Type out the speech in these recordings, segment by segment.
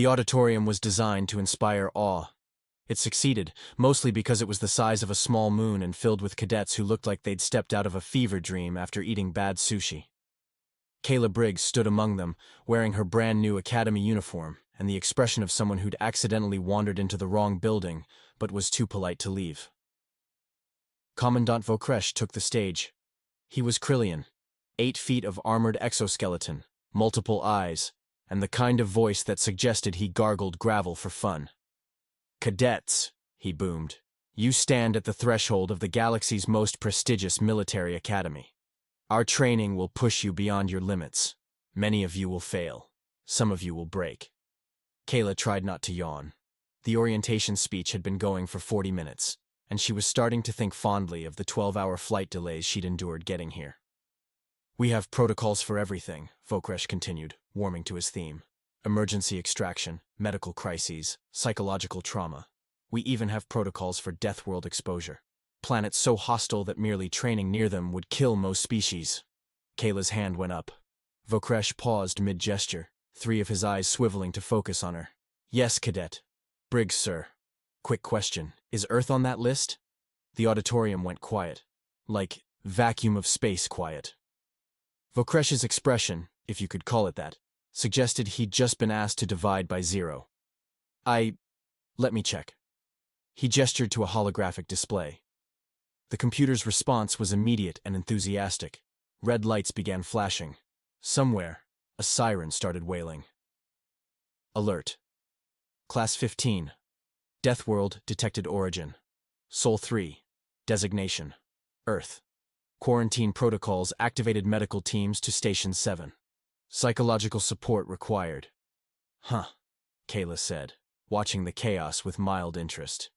The auditorium was designed to inspire awe. It succeeded, mostly because it was the size of a small moon and filled with cadets who looked like they'd stepped out of a fever dream after eating bad sushi. Kayla Briggs stood among them, wearing her brand-new academy uniform and the expression of someone who'd accidentally wandered into the wrong building but was too polite to leave. Commandant Vokresh took the stage. He was Krillian, 8 feet of armored exoskeleton, multiple eyes, and the kind of voice that suggested he gargled gravel for fun. "Cadets," he boomed, "you stand at the threshold of the galaxy's most prestigious military academy. Our training will push you beyond your limits. Many of you will fail. Some of you will break." Kayla tried not to yawn. The orientation speech had been going for 40 minutes, and she was starting to think fondly of the 12-hour flight delays she'd endured getting here. "We have protocols for everything," Vokresh continued, warming to his theme. "Emergency extraction, medical crises, psychological trauma. We even have protocols for Deathworld exposure. Planets so hostile that merely training near them would kill most species." Kayla's hand went up. Vokresh paused mid-gesture, 3 of his eyes swiveling to focus on her. "Yes, Cadet. Briggs, sir. Quick question. Is Earth on that list?" The auditorium went quiet. Like vacuum of space quiet. Vokresh's expression, if you could call it that, suggested he'd just been asked to divide by 0. Let me check." He gestured to a holographic display. The computer's response was immediate and enthusiastic. Red lights began flashing. Somewhere, a siren started wailing. Alert. Class-15. Deathworld detected origin. Sol 3. Designation. Earth. Quarantine protocols activated medical teams to Station 7. Psychological support required. "Huh," Kayla said, watching the chaos with mild interest.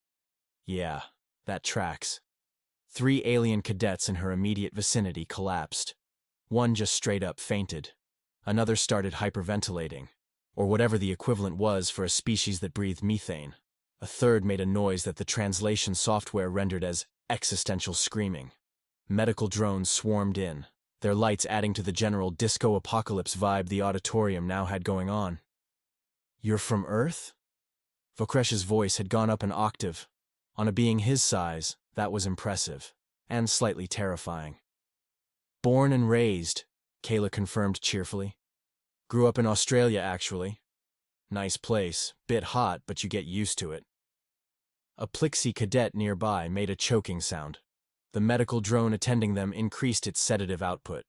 "Yeah, that tracks." 3 alien cadets in her immediate vicinity collapsed. One just straight up fainted. Another started hyperventilating, or whatever the equivalent was for a species that breathed methane. A third made a noise that the translation software rendered as existential screaming. Medical drones swarmed in, their lights adding to the general disco apocalypse vibe the auditorium now had going on. "You're from Earth?" Vokresh's voice had gone up an octave. On a being his size, that was impressive, and slightly terrifying. "Born and raised," Kayla confirmed cheerfully. "Grew up in Australia, actually. Nice place, bit hot, but you get used to it." A Plixie cadet nearby made a choking sound. The medical drone attending them increased its sedative output.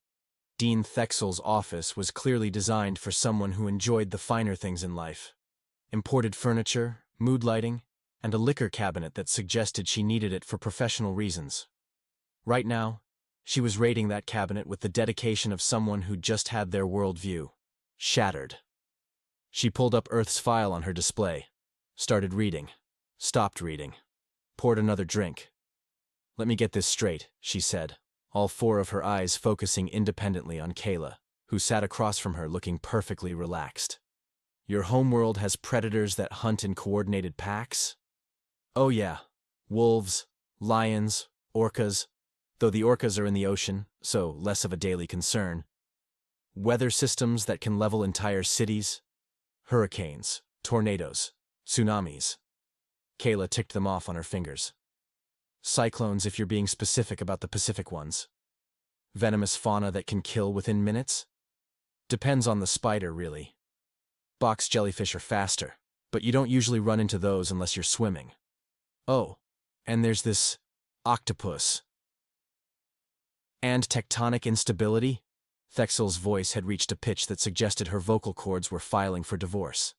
Dean Thexel's office was clearly designed for someone who enjoyed the finer things in life. Imported furniture, mood lighting, and a liquor cabinet that suggested she needed it for professional reasons. Right now, she was raiding that cabinet with the dedication of someone who'd just had their worldview shattered. She pulled up Earth's file on her display, started reading, stopped reading, poured another drink. "Let me get this straight," she said, all 4 of her eyes focusing independently on Kayla, who sat across from her looking perfectly relaxed. "Your homeworld has predators that hunt in coordinated packs?" "Oh yeah. Wolves, lions, orcas, though the orcas are in the ocean, so less of a daily concern. Weather systems that can level entire cities. Hurricanes, tornadoes, tsunamis." Kayla ticked them off on her fingers. "Cyclones if you're being specific about the Pacific ones. Venomous fauna that can kill within minutes? Depends on the spider, really. Box jellyfish are faster, but you don't usually run into those unless you're swimming. Oh, and there's this octopus. And tectonic instability?" Thexel's voice had reached a pitch that suggested her vocal cords were filing for divorce.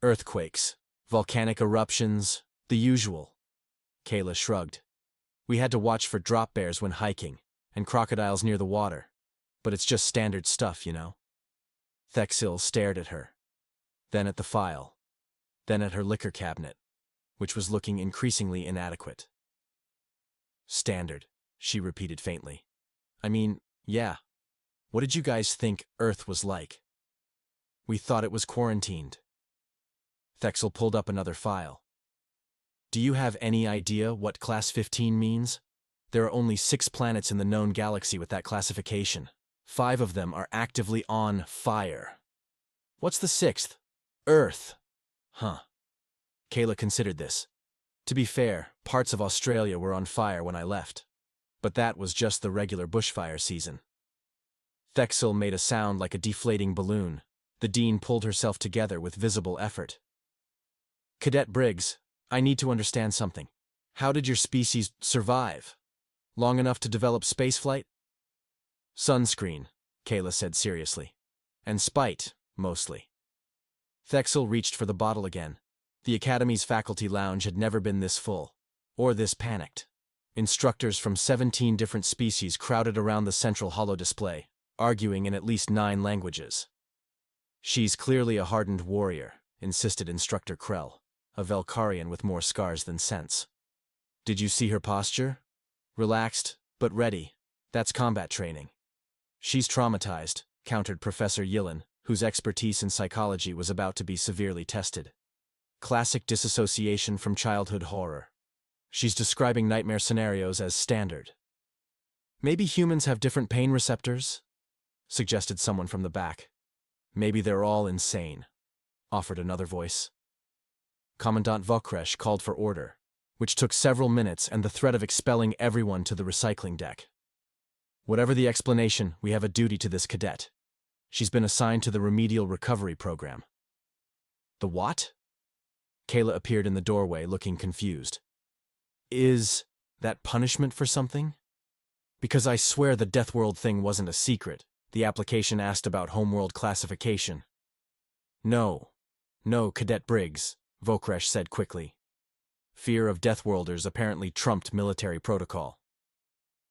"Earthquakes, volcanic eruptions, the usual." Kayla shrugged. "We had to watch for drop bears when hiking, and crocodiles near the water. But it's just standard stuff, you know." Thexel stared at her, then at the file, then at her liquor cabinet, which was looking increasingly inadequate. "Standard," she repeated faintly. "I mean, yeah. What did you guys think Earth was like?" "We thought it was quarantined." Thexel pulled up another file. "Do you have any idea what Class-15 means? There are only 6 planets in the known galaxy with that classification. 5 of them are actively on fire." "What's the 6th?" Earth. Huh. Kayla considered this. To be fair, parts of Australia were on fire when I left. But that was just the regular bushfire season. Thexel made a sound like a deflating balloon. The dean pulled herself together with visible effort. Cadet Briggs, I need to understand something. How did your species survive? Long enough to develop spaceflight? Sunscreen, Kayla said seriously. And spite, mostly. Thexel reached for the bottle again. The Academy's faculty lounge had never been this full, or this panicked. Instructors from 17 different species crowded around the central holo display, arguing in at least 9 languages. She's clearly a hardened warrior, insisted Instructor Krell, a Velkarian with more scars than sense. Did you see her posture? Relaxed, but ready. That's combat training. She's traumatized, countered Professor Yilin, whose expertise in psychology was about to be severely tested. Classic disassociation from childhood horror. She's describing nightmare scenarios as standard. Maybe humans have different pain receptors? Suggested someone from the back. Maybe they're all insane, offered another voice. Commandant Vokresh called for order, which took several minutes and the threat of expelling everyone to the recycling deck. Whatever the explanation, we have a duty to this cadet. She's been assigned to the remedial recovery program. The what? Kayla appeared in the doorway, looking confused. Is that punishment for something? Because I swear the Deathworld thing wasn't a secret. The application asked about homeworld classification. No, Cadet Briggs, Vokresh said quickly. Fear of Deathworlders apparently trumped military protocol.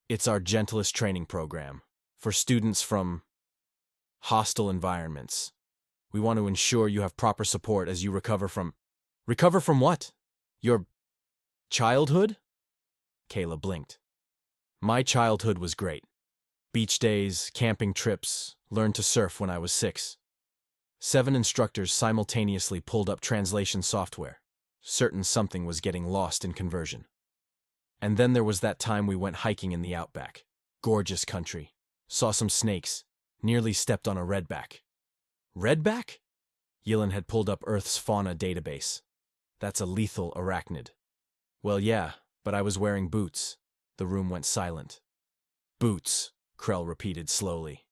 It's our gentlest training program, for students from hostile environments. We want to ensure you have proper support as you recover from... Recover from what? Your childhood? Kayla blinked. My childhood was great. Beach days, camping trips, learned to surf when I was 6. 7 instructors simultaneously pulled up translation software, certain something was getting lost in conversion. And then there was that time we went hiking in the outback. Gorgeous country. Saw some snakes. Nearly stepped on a redback. Redback? Yilin had pulled up Earth's fauna database. That's a lethal arachnid. Well, yeah, but I was wearing boots. The room went silent. Boots, Krell repeated slowly.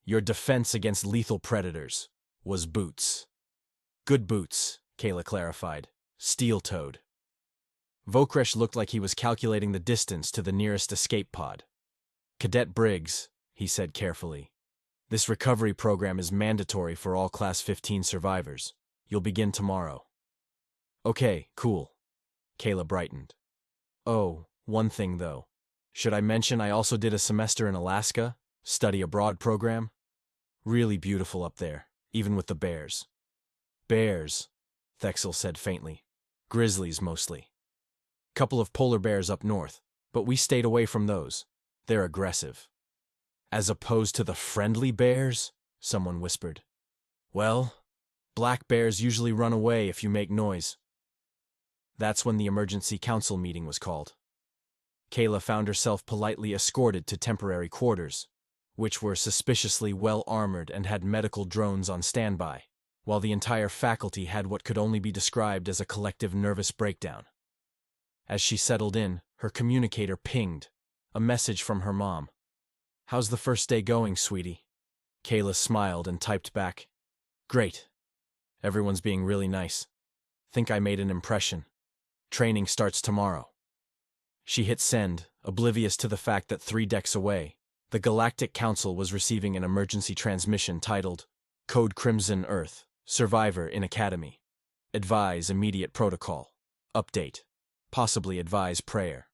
Your defense against lethal predators was boots. Good boots, Kayla clarified. Steel-toed. Vokresh looked like he was calculating the distance to the nearest escape pod. Cadet Briggs, he said carefully. This recovery program is mandatory for all Class-15 survivors. You'll begin tomorrow. Okay, cool. Kayla brightened. Oh, one thing though. Should I mention I also did a semester in Alaska, study abroad program? Really beautiful up there, even with the bears. Bears, Thexel said faintly. Grizzlies mostly. Couple of polar bears up north, but we stayed away from those. They're aggressive. As opposed to the friendly bears? Someone whispered. Well, black bears usually run away if you make noise. That's when the emergency council meeting was called. Kayla found herself politely escorted to temporary quarters, which were suspiciously well-armored and had medical drones on standby, while the entire faculty had what could only be described as a collective nervous breakdown. As she settled in, her communicator pinged, a message from her mom. How's the first day going, sweetie? Kayla smiled and typed back. Great. Everyone's being really nice. Think I made an impression. Training starts tomorrow. She hit send, oblivious to the fact that 3 decks away, the Galactic Council was receiving an emergency transmission titled Code Crimson Earth, Survivor in Academy. Advise immediate protocol. Update. Possibly advise prayer.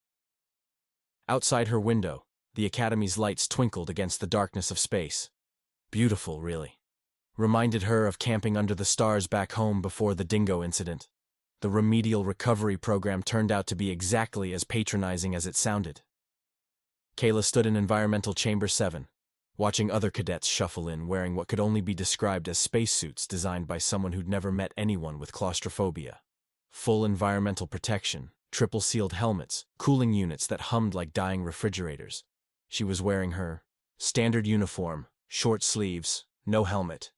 Outside her window, the Academy's lights twinkled against the darkness of space. Beautiful, really. Reminded her of camping under the stars back home before the dingo incident. The remedial recovery program turned out to be exactly as patronizing as it sounded. Kayla stood in Environmental Chamber 7, watching other cadets shuffle in wearing what could only be described as spacesuits designed by someone who'd never met anyone with claustrophobia. Full environmental protection, triple-sealed helmets, cooling units that hummed like dying refrigerators. She was wearing her standard uniform, short sleeves, no helmet.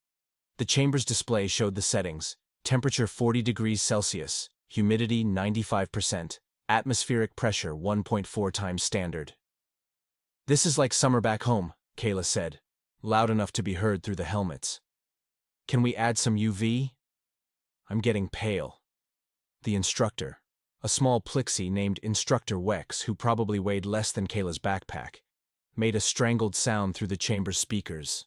The chamber's display showed the settings, Temperature 40 degrees Celsius, humidity 95%, atmospheric pressure 1.4 times standard. This is like summer back home, Kayla said, loud enough to be heard through the helmets. Can we add some UV? I'm getting pale. The instructor, a small plixie named Instructor Wex, who probably weighed less than Kayla's backpack, made a strangled sound through the chamber's speakers.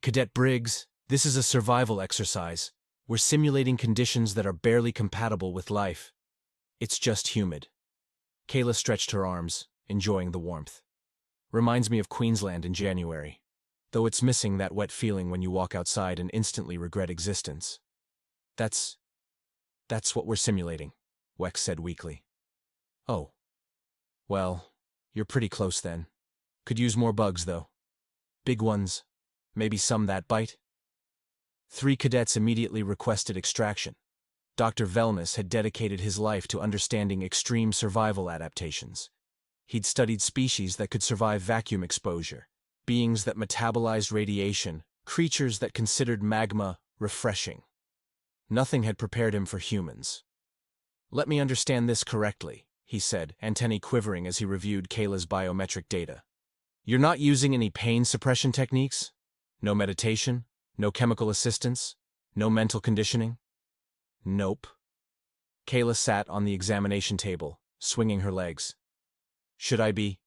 Cadet Briggs, this is a survival exercise. We're simulating conditions that are barely compatible with life. It's just humid. Kayla stretched her arms, enjoying the warmth. Reminds me of Queensland in January, though it's missing that wet feeling when you walk outside and instantly regret existence. That's what we're simulating, Wex said weakly. Oh. Well, you're pretty close then. Could use more bugs, though. Big ones. Maybe some that bite? 3 cadets immediately requested extraction. Dr. Wellness had dedicated his life to understanding extreme survival adaptations. He'd studied species that could survive vacuum exposure, beings that metabolized radiation, creatures that considered magma refreshing. Nothing had prepared him for humans. Let me understand this correctly, he said, antennae quivering as he reviewed Kayla's biometric data. You're not using any pain suppression techniques? No meditation? No chemical assistance? No mental conditioning? Nope. Kayla sat on the examination table, swinging her legs. Should I be?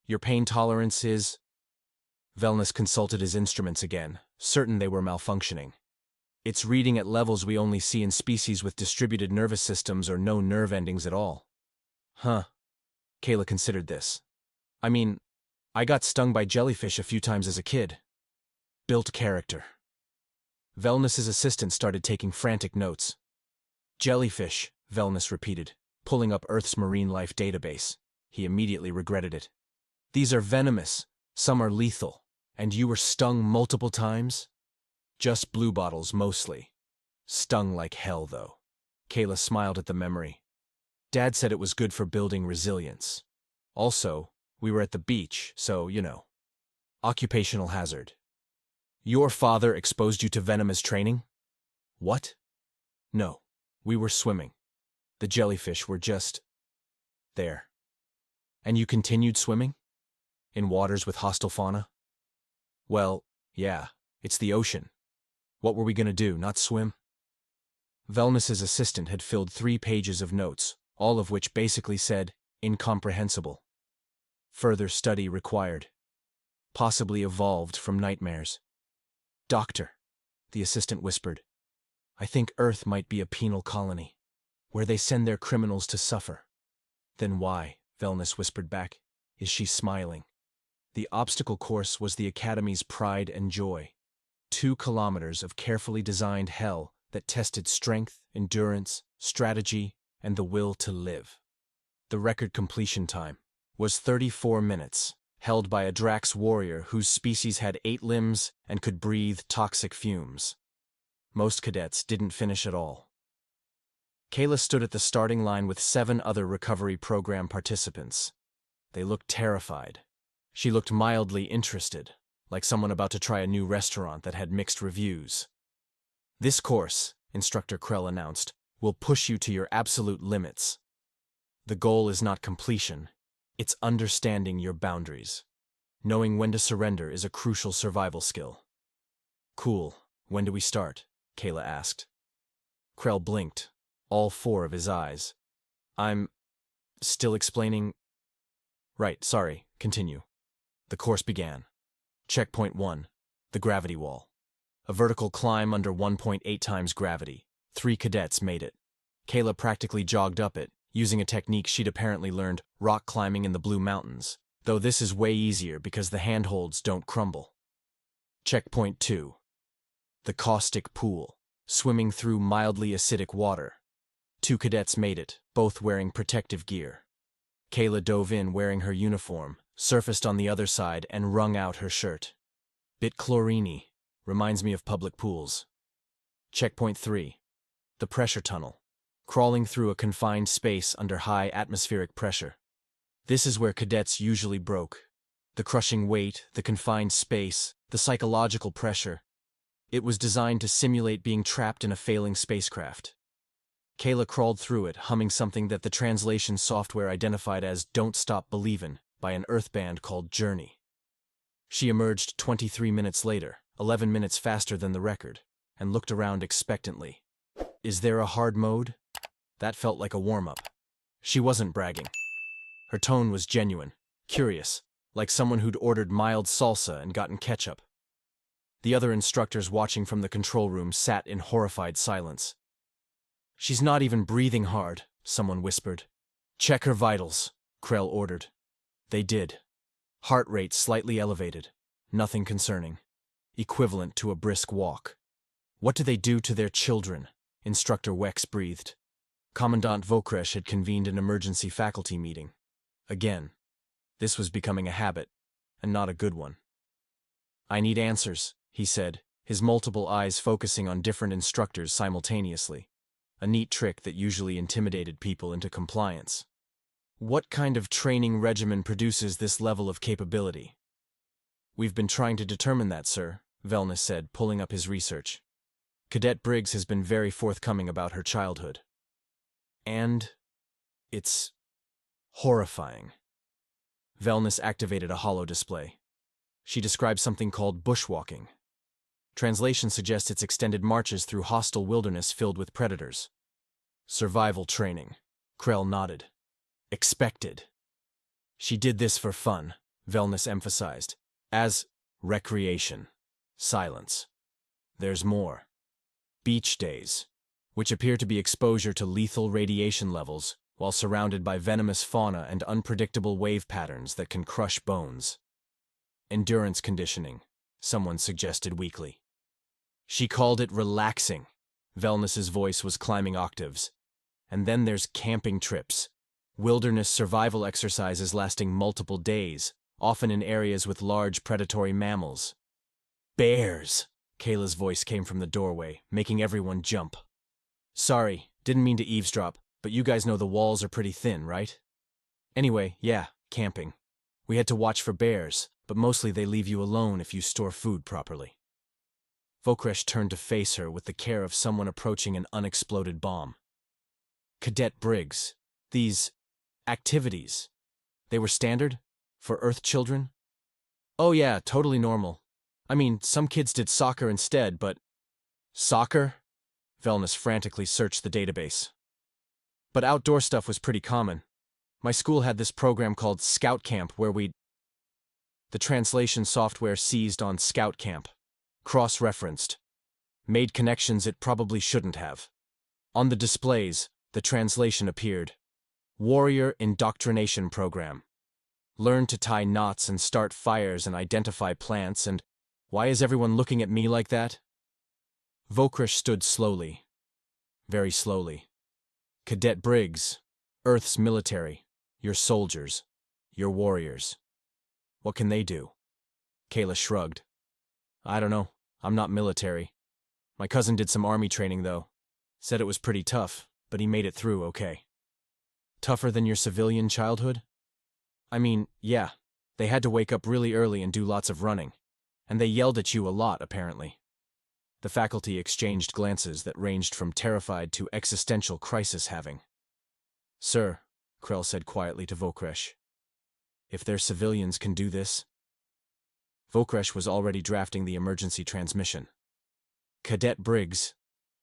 Your pain tolerance is? Wellness consulted his instruments again, certain they were malfunctioning. It's reading at levels we only see in species with distributed nervous systems or no nerve endings at all. Huh. Kayla considered this. I mean, I got stung by jellyfish a few times as a kid. Built character. Wellness's assistant started taking frantic notes. Jellyfish, Wellness repeated, pulling up Earth's marine life database. He immediately regretted it. These are venomous, some are lethal, and you were stung multiple times? Just bluebottles mostly. Stung like hell, though. Kayla smiled at the memory. Dad said it was good for building resilience. Also, we were at the beach, so, occupational hazard. Your father exposed you to venomous training? What? No, we were swimming. The jellyfish were just there. And you continued swimming? In waters with hostile fauna? Well, yeah, it's the ocean. What were we going to do, not swim? Wellness's assistant had filled 3 pages of notes, all of which basically said, incomprehensible. Further study required. Possibly evolved from nightmares. Doctor, the assistant whispered, I think Earth might be a penal colony, where they send their criminals to suffer. Then why, Wellness whispered back, is she smiling? The obstacle course was the Academy's pride and joy. 2 kilometers of carefully designed hell that tested strength, endurance, strategy, and the will to live. The record completion time was 34 minutes, held by a Drax warrior whose species had 8 limbs and could breathe toxic fumes. Most cadets didn't finish at all. Kayla stood at the starting line with 7 other recovery program participants. They looked terrified. She looked mildly interested, like someone about to try a new restaurant that had mixed reviews. This course, Instructor Krell announced, will push you to your absolute limits. The goal is not completion, it's understanding your boundaries. Knowing when to surrender is a crucial survival skill. Cool, when do we start? Kayla asked. Krell blinked, all 4 of his eyes. I'm still explaining. Right, sorry, continue. The course began. Checkpoint 1, the gravity wall. A vertical climb under 1.8 times gravity. 3 cadets made it. Kayla practically jogged up it, using a technique she'd apparently learned rock climbing in the Blue Mountains, though this is way easier because the handholds don't crumble. Checkpoint 2, the caustic pool, swimming through mildly acidic water. 2 cadets made it, both wearing protective gear. Kayla dove in wearing her uniform, surfaced on the other side, and wrung out her shirt. Bit chlorine-y, reminds me of public pools. Checkpoint 3, the pressure tunnel, crawling through a confined space under high atmospheric pressure. This is where cadets usually broke. The crushing weight, the confined space, the psychological pressure. It was designed to simulate being trapped in a failing spacecraft. Kayla crawled through it, humming something that the translation software identified as "Don't Stop Believin'" by an Earth band called Journey. She emerged 23 minutes later, 11 minutes faster than the record, and looked around expectantly. Is there a hard mode? That felt like a warm-up. She wasn't bragging. Her tone was genuine, curious, like someone who'd ordered mild salsa and gotten ketchup. The other instructors watching from the control room sat in horrified silence. She's not even breathing hard, someone whispered. Check her vitals, Krell ordered. They did. Heart rate slightly elevated, nothing concerning. Equivalent to a brisk walk. What do they do to their children? Instructor Wex breathed. Commandant Vokresh had convened an emergency faculty meeting. Again. This was becoming a habit, and not a good one. I need answers, he said, his multiple eyes focusing on different instructors simultaneously. A neat trick that usually intimidated people into compliance. What kind of training regimen produces this level of capability? We've been trying to determine that, sir, Velness said, pulling up his research. Cadet Briggs has been very forthcoming about her childhood. And it's horrifying. Velness activated a holo display. She described something called bushwalking. Translation suggests it's extended marches through hostile wilderness filled with predators. Survival training. Krell nodded. Expected. She did this for fun, Velness emphasized. As recreation. Silence. There's more. Beach days, which appear to be exposure to lethal radiation levels while surrounded by venomous fauna and unpredictable wave patterns that can crush bones. Endurance conditioning, someone suggested weakly. She called it relaxing. Velness's voice was climbing octaves. And then there's camping trips. Wilderness survival exercises lasting multiple days, often in areas with large predatory mammals. Bears! Kayla's voice came from the doorway, making everyone jump. Sorry, didn't mean to eavesdrop, but you guys know the walls are pretty thin, right? Anyway, yeah, camping. We had to watch for bears, but mostly they leave you alone if you store food properly. Vokresh turned to face her with the care of someone approaching an unexploded bomb. Cadet Briggs, these activities, they were standard? For Earth children? Oh yeah, totally normal. I mean, some kids did soccer instead, but… Soccer? Velness frantically searched the database. But outdoor stuff was pretty common. My school had this program called Scout Camp where we'd… The translation software seized on Scout Camp. Cross-referenced. Made connections it probably shouldn't have. On the displays, the translation appeared. Warrior Indoctrination Program. Learn to tie knots and start fires and identify plants and… Why is everyone looking at me like that? Vokresh stood slowly. Very slowly. Cadet Briggs, Earth's military, your soldiers, your warriors. What can they do? Kayla shrugged. I don't know. I'm not military. My cousin did some army training, though. Said it was pretty tough, but he made it through okay. Tougher than your civilian childhood? I mean, yeah. They had to wake up really early and do lots of running. And they yelled at you a lot, apparently. The faculty exchanged glances that ranged from terrified to existential crisis-having. Sir, Krell said quietly to Vokresh. If their civilians can do this… Vokresh was already drafting the emergency transmission. Cadet Briggs,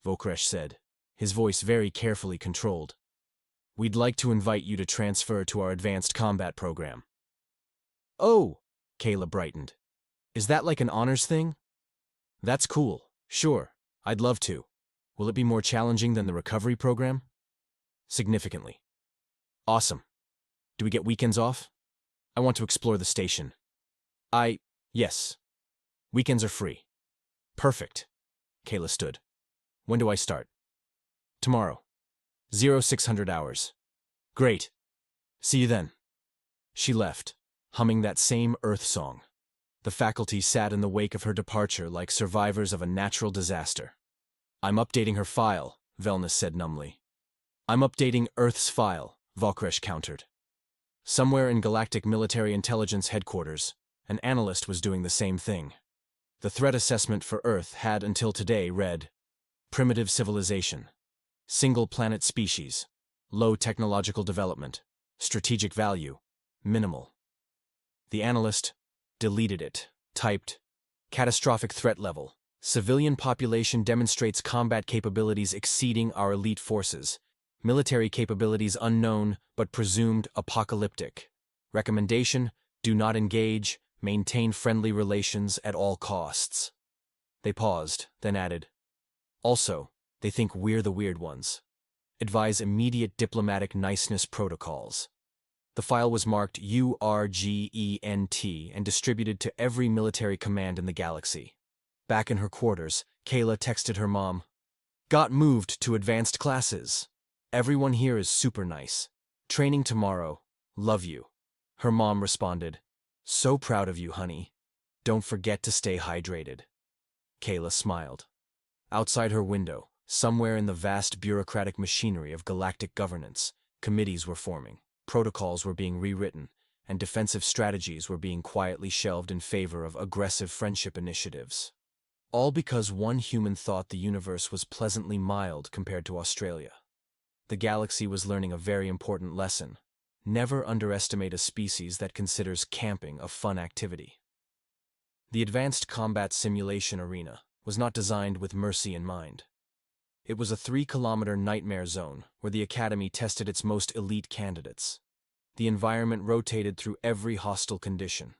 Vokresh said, his voice very carefully controlled. We'd like to invite you to transfer to our advanced combat program. Oh, Kayla brightened. Is that like an honors thing? That's cool. Sure, I'd love to. Will it be more challenging than the recovery program? Significantly. Awesome. Do we get weekends off? I want to explore the station. Yes. Weekends are free. Perfect. Kayla stood. When do I start? Tomorrow. 0600 hours. Great. See you then. She left, humming that same Earth song. The faculty sat in the wake of her departure like survivors of a natural disaster. I'm updating her file, Velness said numbly. I'm updating Earth's file, Vokresh countered. Somewhere in Galactic Military Intelligence Headquarters, an analyst was doing the same thing. The threat assessment for Earth had until today read, primitive civilization, single-planet species, low technological development, strategic value, minimal. The analyst deleted it, typed, catastrophic threat level. Civilian population demonstrates combat capabilities exceeding our elite forces. Military capabilities unknown but presumed apocalyptic. Recommendation, do not engage, maintain friendly relations at all costs. They paused, then added, also, they think we're the weird ones. Advise immediate diplomatic niceness protocols. The file was marked URGENT and distributed to every military command in the galaxy. Back in her quarters, Kayla texted her mom, got moved to advanced classes. Everyone here is super nice. Training tomorrow. Love you. Her mom responded, so proud of you, honey. Don't forget to stay hydrated. Kayla smiled. Outside her window, somewhere in the vast bureaucratic machinery of galactic governance, committees were forming, protocols were being rewritten, and defensive strategies were being quietly shelved in favor of aggressive friendship initiatives. All because one human thought the universe was pleasantly mild compared to Australia. The galaxy was learning a very important lesson. Never underestimate a species that considers camping a fun activity. The Advanced Combat Simulation Arena was not designed with mercy in mind. It was a 3-kilometer nightmare zone where the Academy tested its most elite candidates. The environment rotated through every hostile condition.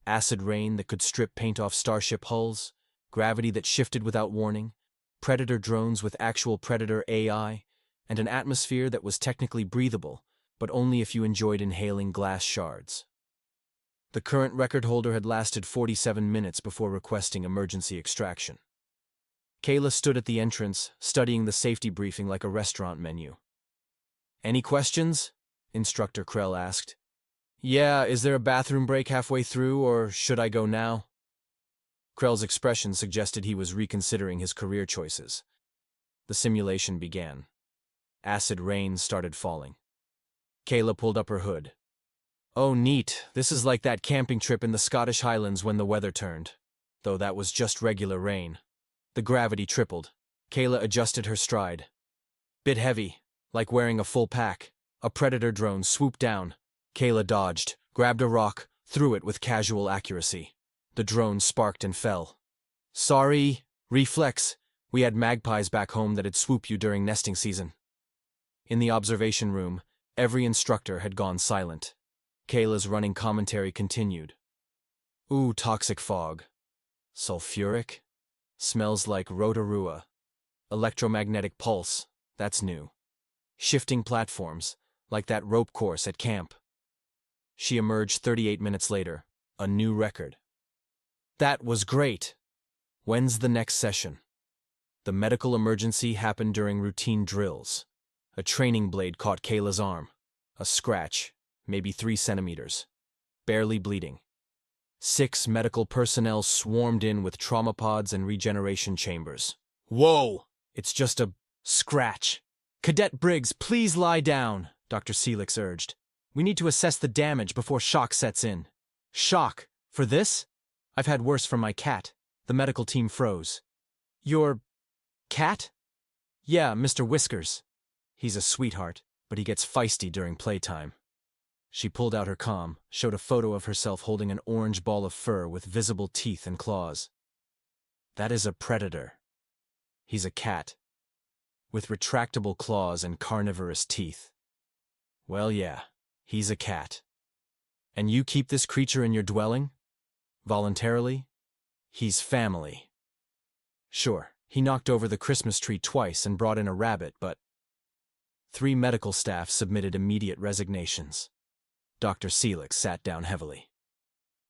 Acid rain that could strip paint off starship hulls, gravity that shifted without warning, predator drones with actual predator AI, and an atmosphere that was technically breathable, but only if you enjoyed inhaling glass shards. The current record holder had lasted 47 minutes before requesting emergency extraction. Kayla stood at the entrance, studying the safety briefing like a restaurant menu. Any questions? Instructor Krell asked. Yeah, is there a bathroom break halfway through, or should I go now? Krell's expression suggested he was reconsidering his career choices. The simulation began. Acid rain started falling. Kayla pulled up her hood. Oh, neat. This is like that camping trip in the Scottish Highlands when the weather turned. Though that was just regular rain. The gravity tripled. Kayla adjusted her stride. Bit heavy, like wearing a full pack. A predator drone swooped down. Kayla dodged, grabbed a rock, threw it with casual accuracy. The drone sparked and fell. Sorry, reflex. We had magpies back home that'd swoop you during nesting season. In the observation room, every instructor had gone silent. Kayla's running commentary continued. Ooh, toxic fog. Sulfuric? Smells like Rotorua. Electromagnetic pulse, that's new. Shifting platforms, like that rope course at camp. She emerged 38 minutes later, a new record. That was great. When's the next session? The medical emergency happened during routine drills. A training blade caught Kayla's arm. A scratch, maybe 3 centimeters. Barely bleeding. 6 medical personnel swarmed in with trauma pods and regeneration chambers. Whoa! It's just a scratch. Cadet Briggs, please lie down, Dr. Celix urged. We need to assess the damage before shock sets in. Shock? For this? I've had worse from my cat. The medical team froze. Your cat? Yeah, Mr. Whiskers. He's a sweetheart, but he gets feisty during playtime. She pulled out her comm, showed a photo of herself holding an orange ball of fur with visible teeth and claws. That is a predator. He's a cat. With retractable claws and carnivorous teeth. Well, yeah, he's a cat. And you keep this creature in your dwelling? Voluntarily? He's family. Sure, he knocked over the Christmas tree twice and brought in a rabbit, but 3 medical staff submitted immediate resignations. Dr. Celix sat down heavily.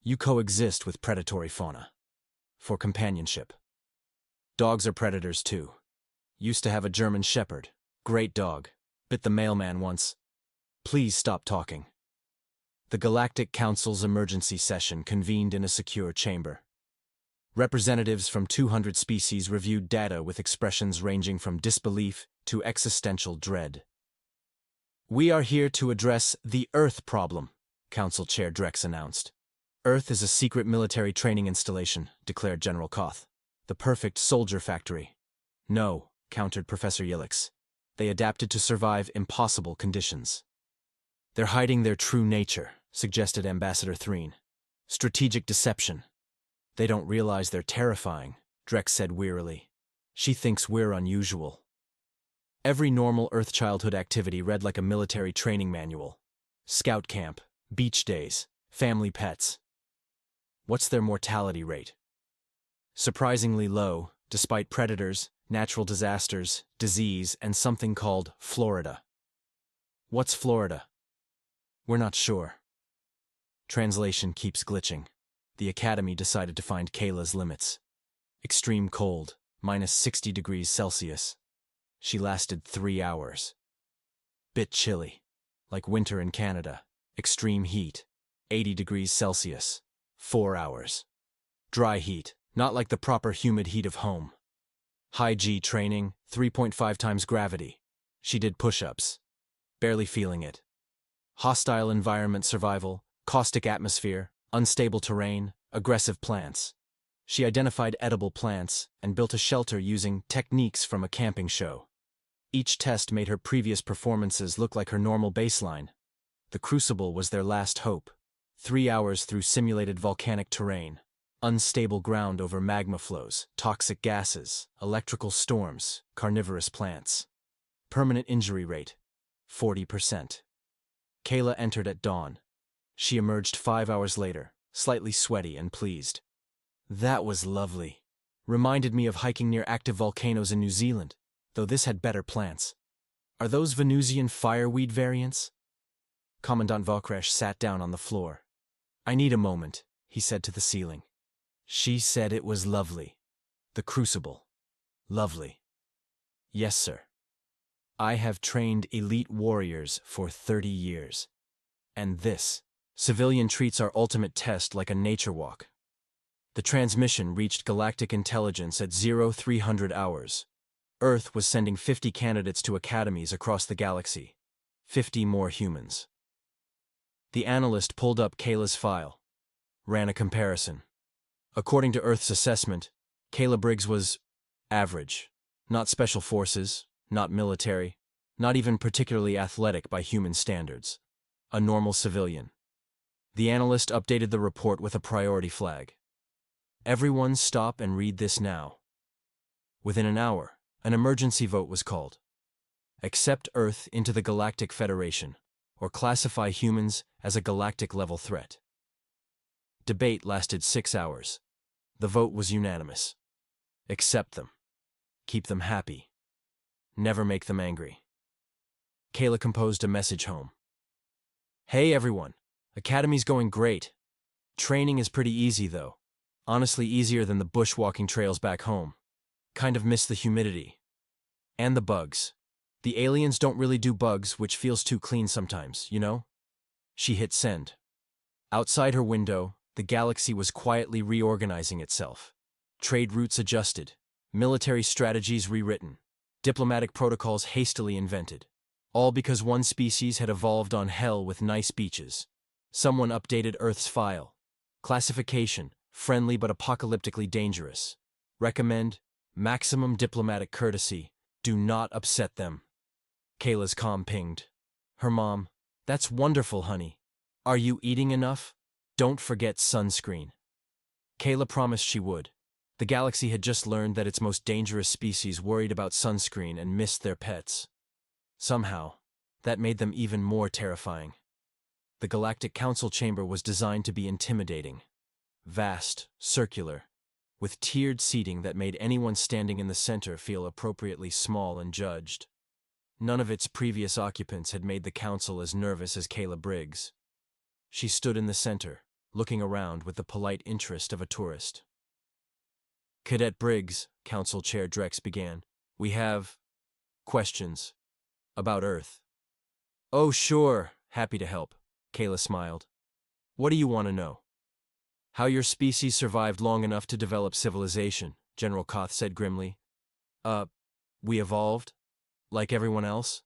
You coexist with predatory fauna. For companionship. Dogs are predators too. Used to have a German shepherd. Great dog. Bit the mailman once. Please stop talking. The Galactic Council's emergency session convened in a secure chamber. Representatives from 200 species reviewed data with expressions ranging from disbelief to existential dread. We are here to address the Earth problem, Council Chair Drex announced. Earth is a secret military training installation, declared General Koth. The perfect soldier factory. No, countered Professor Yilix. They adapted to survive impossible conditions. They're hiding their true nature, suggested Ambassador Threen. Strategic deception. They don't realize they're terrifying, Drex said wearily. She thinks we're unusual. Every normal Earth childhood activity read like a military training manual. Scout camp, beach days, family pets. What's their mortality rate? Surprisingly low, despite predators, natural disasters, disease, and something called Florida. What's Florida? We're not sure. Translation keeps glitching. The Academy decided to find Kayla's limits. Extreme cold, -60 degrees Celsius. She lasted 3 hours. Bit chilly, like winter in Canada. Extreme heat, 80 degrees Celsius, 4 hours. Dry heat, not like the proper humid heat of home. High G training, 3.5 times gravity. She did push-ups. Barely feeling it. Hostile environment survival, caustic atmosphere, unstable terrain, aggressive plants. She identified edible plants and built a shelter using techniques from a camping show. Each test made her previous performances look like her normal baseline. The Crucible was their last hope. 3 hours through simulated volcanic terrain. Unstable ground over magma flows, toxic gases, electrical storms, carnivorous plants. Permanent injury rate, 40%. Kayla entered at dawn. She emerged 5 hours later, slightly sweaty and pleased. That was lovely. Reminded me of hiking near active volcanoes in New Zealand, though this had better plants. Are those Venusian fireweed variants? Commandant Vokresh sat down on the floor. I need a moment, he said to the ceiling. She said it was lovely. The Crucible. Lovely. Yes, sir. I have trained elite warriors for 30 years. And this. Civilian treats our ultimate test like a nature walk. The transmission reached Galactic intelligence at 0300 hours. Earth was sending 50 candidates to academies across the galaxy. 50 more humans. The analyst pulled up Kayla's file. Ran a comparison. According to Earth's assessment, Kayla Briggs was average. Not special forces, not military, not even particularly athletic by human standards. A normal civilian. The analyst updated the report with a priority flag. Everyone stop and read this now. Within an hour, an emergency vote was called. Accept Earth into the Galactic Federation, or classify humans as a galactic-level threat. Debate lasted 6 hours. The vote was unanimous. Accept them. Keep them happy. Never make them angry. Kayla composed a message home. Hey everyone, Academy's going great. Training is pretty easy though. Honestly easier than the bushwalking trails back home. Kind of miss the humidity. And the bugs. The aliens don't really do bugs, which feels too clean sometimes, you know? She hit send. Outside her window, the galaxy was quietly reorganizing itself. Trade routes adjusted. Military strategies rewritten. Diplomatic protocols hastily invented. All because one species had evolved on hell with nice beaches. Someone updated Earth's file. Classification, friendly but apocalyptically dangerous. Recommend, maximum diplomatic courtesy, do not upset them. Kayla's comm pinged. Her mom, that's wonderful, honey. Are you eating enough? Don't forget sunscreen. Kayla promised she would. The galaxy had just learned that its most dangerous species worried about sunscreen and missed their pets. Somehow, that made them even more terrifying. The Galactic Council chamber was designed to be intimidating. Vast, circular, with tiered seating that made anyone standing in the center feel appropriately small and judged. None of its previous occupants had made the council as nervous as Kayla Briggs. She stood in the center, looking around with the polite interest of a tourist. Cadet Briggs, Council Chair Drex began, we have questions about Earth. Oh, sure, happy to help, Kayla smiled. What do you want to know? How your species survived long enough to develop civilization, General Koth said grimly. We evolved, like everyone else,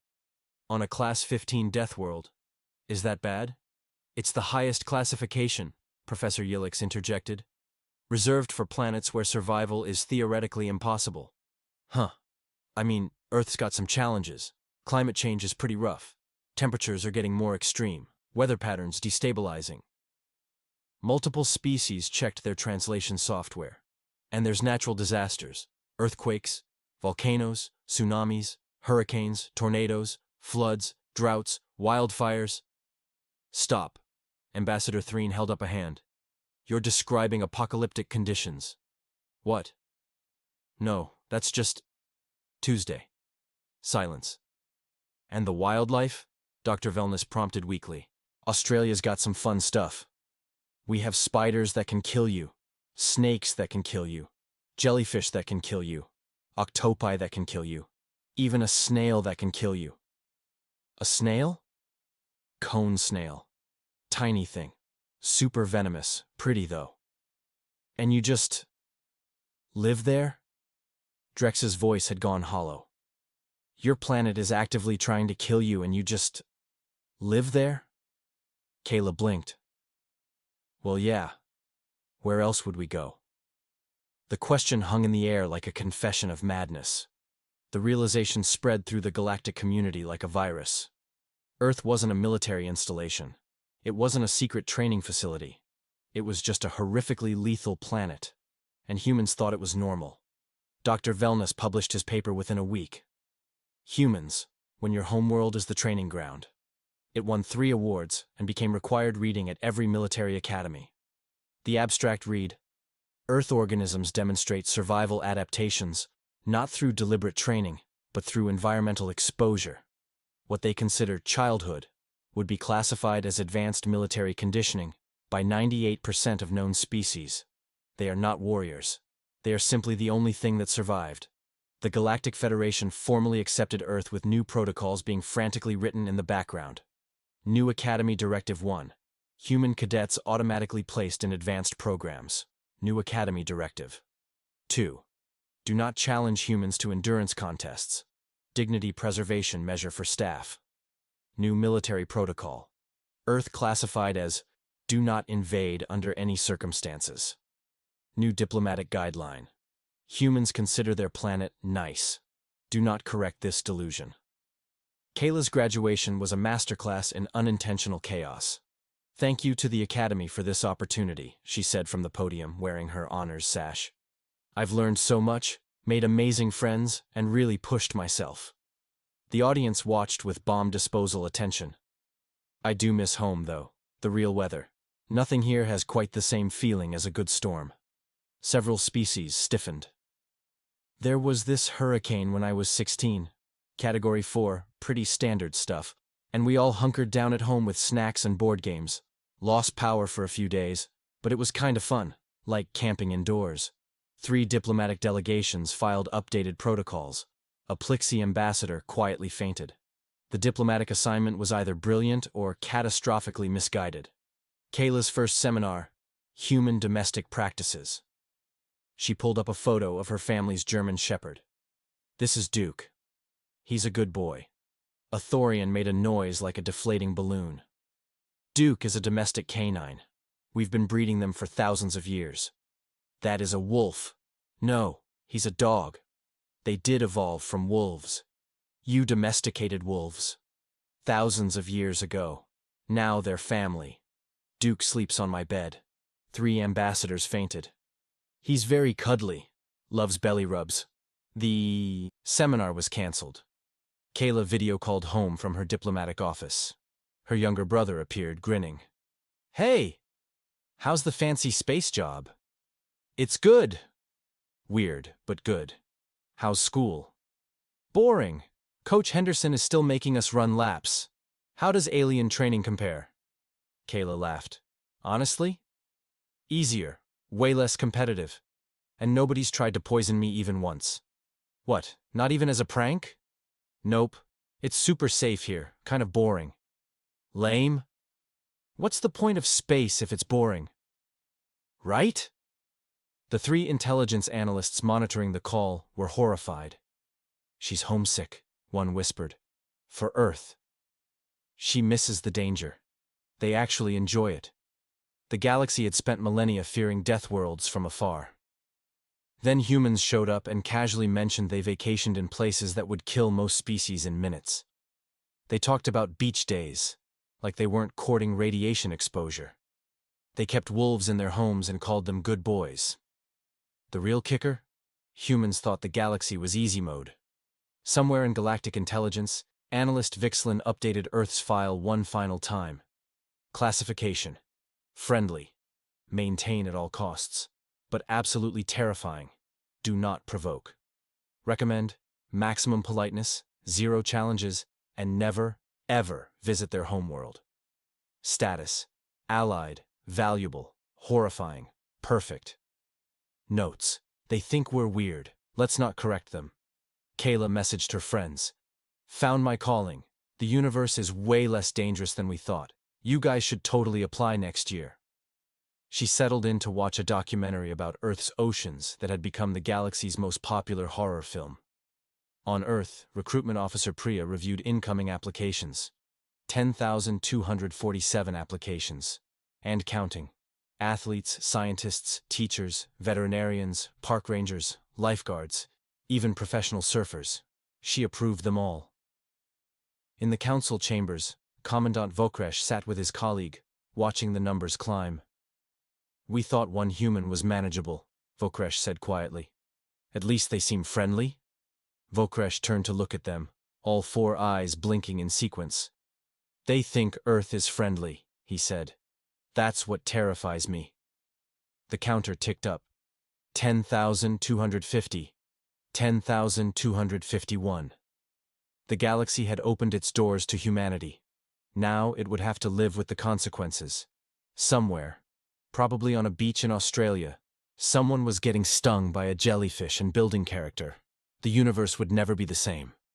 on a Class-15 Deathworld. Is that bad? It's the highest classification, Professor Yilix interjected. Reserved for planets where survival is theoretically impossible. Huh. I mean, Earth's got some challenges. Climate change is pretty rough. Temperatures are getting more extreme. Weather patterns destabilizing. Multiple species checked their translation software. And there's natural disasters. Earthquakes, volcanoes, tsunamis, hurricanes, tornadoes, floods, droughts, wildfires. Stop. Ambassador Threen held up a hand. You're describing apocalyptic conditions. What? No, that's just Tuesday. Silence. And the wildlife? Dr. Velness prompted weakly. Australia's got some fun stuff. We have spiders that can kill you, snakes that can kill you, jellyfish that can kill you, octopi that can kill you, even a snail that can kill you. A snail? Cone snail. Tiny thing. Super venomous. Pretty, though. And you just live there? Drex's voice had gone hollow. Your planet is actively trying to kill you and you just live there? Kayla blinked. Well, yeah. Where else would we go? The question hung in the air like a confession of madness. The realization spread through the galactic community like a virus. Earth wasn't a military installation. It wasn't a secret training facility. It was just a horrifically lethal planet. And humans thought it was normal. Dr. Velness published his paper within a week. Humans, when your homeworld is the training ground. It won 3 awards and became required reading at every military academy. The abstract read, Earth organisms demonstrate survival adaptations, not through deliberate training, but through environmental exposure. What they consider childhood would be classified as advanced military conditioning by 98% of known species. They are not warriors. They are simply the only thing that survived. The Galactic Federation formally accepted Earth with new protocols being frantically written in the background. New Academy Directive 1. Human cadets automatically placed in advanced programs. New Academy Directive. 2. Do not challenge humans to endurance contests. Dignity preservation measure for staff. New military protocol. Earth classified as do not invade under any circumstances. New diplomatic guideline. Humans consider their planet nice. Do not correct this delusion. Kayla's graduation was a masterclass in unintentional chaos. Thank you to the Academy for this opportunity, she said from the podium, wearing her honors sash. I've learned so much, made amazing friends, and really pushed myself. The audience watched with bomb disposal attention. I do miss home, though, the real weather. Nothing here has quite the same feeling as a good storm. Several species stiffened. There was this hurricane when I was 16. Category 4, pretty standard stuff. And we all hunkered down at home with snacks and board games. Lost power for a few days, but it was kind of fun, like camping indoors. 3 diplomatic delegations filed updated protocols. A Plixie ambassador quietly fainted. The diplomatic assignment was either brilliant or catastrophically misguided. Kayla's first seminar, Human Domestic Practices. She pulled up a photo of her family's German shepherd. This is Duke. He's a good boy. A thorian made a noise like a deflating balloon. Duke is a domestic canine. We've been breeding them for thousands of years. That is a wolf. No, he's a dog. They did evolve from wolves. You domesticated wolves. Thousands of years ago. Now they're family. Duke sleeps on my bed. 3 ambassadors fainted. He's very cuddly. Loves belly rubs. The seminar was canceled. Kayla video called home from her diplomatic office. Her younger brother appeared, grinning. Hey! How's the fancy space job? It's good. Weird, but good. How's school? Boring. Coach Henderson is still making us run laps. How does alien training compare? Kayla laughed. Honestly? Easier. Way less competitive. And nobody's tried to poison me even once. What, not even as a prank? Nope. It's super safe here, kind of boring. Lame? What's the point of space if it's boring? Right? The 3 intelligence analysts monitoring the call were horrified. She's homesick, one whispered. For Earth. She misses the danger. They actually enjoy it. The galaxy had spent millennia fearing Deathworlds from afar. Then humans showed up and casually mentioned they vacationed in places that would kill most species in minutes. They talked about beach days, like they weren't courting radiation exposure. They kept wolves in their homes and called them good boys. The real kicker? Humans thought the galaxy was easy mode. Somewhere in galactic intelligence, analyst Vixlin updated Earth's file one final time. Classification: friendly. Maintain at all costs. But absolutely terrifying. Do not provoke. Recommend maximum politeness, 0 challenges, and never, ever visit their homeworld. Status: allied, valuable, horrifying, perfect. Notes: they think we're weird. Let's not correct them. Kayla messaged her friends. Found my calling. The universe is way less dangerous than we thought. You guys should totally apply next year. She settled in to watch a documentary about Earth's oceans that had become the galaxy's most popular horror film. On Earth, Recruitment Officer Priya reviewed incoming applications. 10,247 applications. And counting. Athletes, scientists, teachers, veterinarians, park rangers, lifeguards, even professional surfers. She approved them all. In the council chambers, Commandant Vokresh sat with his colleague, watching the numbers climb. We thought one human was manageable, Vokresh said quietly. At least they seem friendly? Vokresh turned to look at them, all 4 eyes blinking in sequence. They think Earth is friendly, he said. That's what terrifies me. The counter ticked up. 10,250. 10,251. The galaxy had opened its doors to humanity. Now it would have to live with the consequences. Somewhere, probably on a beach in Australia, someone was getting stung by a jellyfish and building character. The universe would never be the same.